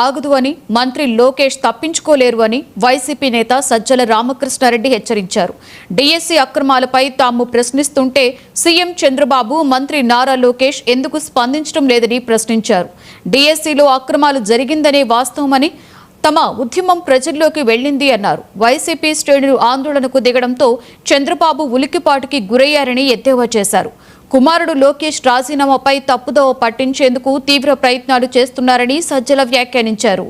ఆగదు అని మంత్రి లోకేష్ తప్పించుకోలేరు అని వైసీపీ నేత సజ్జల రామకృష్ణారెడ్డి హెచ్చరించారు. డిఎస్సి అక్రమాలపై తాము ప్రశ్నిస్తుంటే సీఎం చంద్రబాబు మంత్రి నారా లోకేష్ ఎందుకు స్పందించడం లేదని ప్రశ్నించారు. డిఎస్సిలో అక్రమాలు జరిగిందనే వాస్తవమని, తమ ఉద్యమం ప్రజల్లోకి వెళ్లింది అన్నారు. వైసీపీ శ్రేణులు ఆందోళనకు దిగడంతో చంద్రబాబు ఉలిక్కిపాటుకి గురయ్యారని ఎద్దేవా చేశారు. కుమారుడు లోకేష్ రాజీనామాపై తప్పుదోవ పట్టించేందుకు తీవ్ర ప్రయత్నాలు చేస్తున్నారని సజ్జల వ్యాఖ్యానించారు.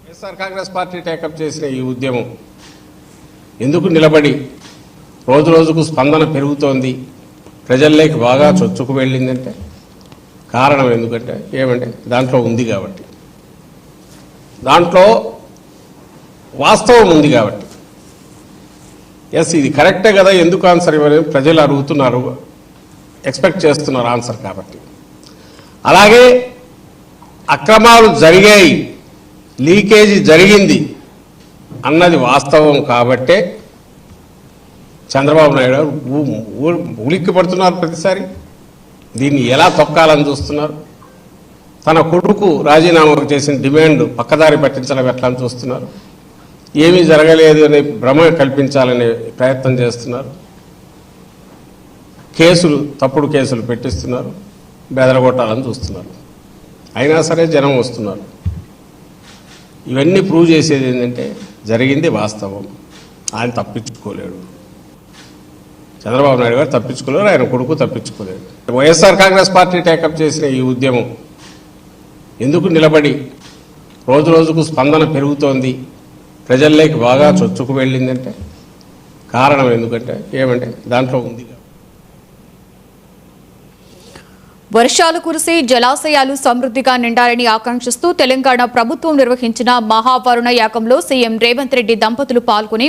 వైఎస్ఆర్ కాంగ్రెస్ పార్టీ టేకప్ చేసిన ఈ ఉద్యమం ఎందుకు నిలబడి రోజు రోజుకు స్పందన పెరుగుతోంది, ప్రజల్లోకి బాగా చొచ్చుకు వెళ్ళిందంటే కారణం ఎందుకంటే ఏమంటే దాంట్లో ఉంది కాబట్టి, దాంట్లో వాస్తవం ఉంది కాబట్టి. ఎస్, ఇది కరెక్టే కదా, ఎందుకు ఆన్సర్ ఇవ్వలేదు ప్రజలు అడుగుతున్నారు, ఎక్స్పెక్ట్ చేస్తున్నారు ఆన్సర్ కాబట్టి. అలాగే అక్రమాలు జరిగాయి, లీకేజీ జరిగింది అన్నది వాస్తవం కాబట్టే చంద్రబాబు నాయుడు గారు ఉలిక్కి పడుతున్నారు. ప్రతిసారి దీన్ని ఎలా తొక్కాలని చూస్తున్నారు. తన కొడుకు రాజీనామాకు చేసిన డిమాండ్ పక్కదారి పట్టించడం ఎట్లా అని చూస్తున్నారు. ఏమీ జరగలేదు అనే భ్రమ కల్పించాలనే ప్రయత్నం చేస్తున్నారు. తప్పుడు కేసులు పెట్టిస్తున్నారు, బెదరగొట్టాలని చూస్తున్నారు. అయినా సరే జనం వస్తున్నారు. ఇవన్నీ ప్రూవ్ చేసేది ఏంటంటే జరిగింది వాస్తవం. ఆయన తప్పించుకోలేడు, చంద్రబాబు నాయుడు గారు తప్పించుకోలేరు, ఆయన కొడుకు తప్పించుకోలేడు. వైఎస్ఆర్ కాంగ్రెస్ పార్టీ టేకప్ చేసిన ఈ ఉద్యమం ఎందుకు నిలబడి రోజు రోజుకు స్పందన పెరుగుతోంది, ప్రజల్లోకి బాగా చొచ్చుకు వెళ్ళిందంటే కారణం ఎందుకంటే ఏమంటే దాంట్లో ఉంది. వర్షాలు కురిసి జలాశయాలు సమృద్ధిగా నిండాలని ఆకాంక్షిస్తూ తెలంగాణ ప్రభుత్వం నిర్వహించిన మహావరుణ యాగంలో సీఎం రేవంత్ రెడ్డి దంపతులు పాల్గొని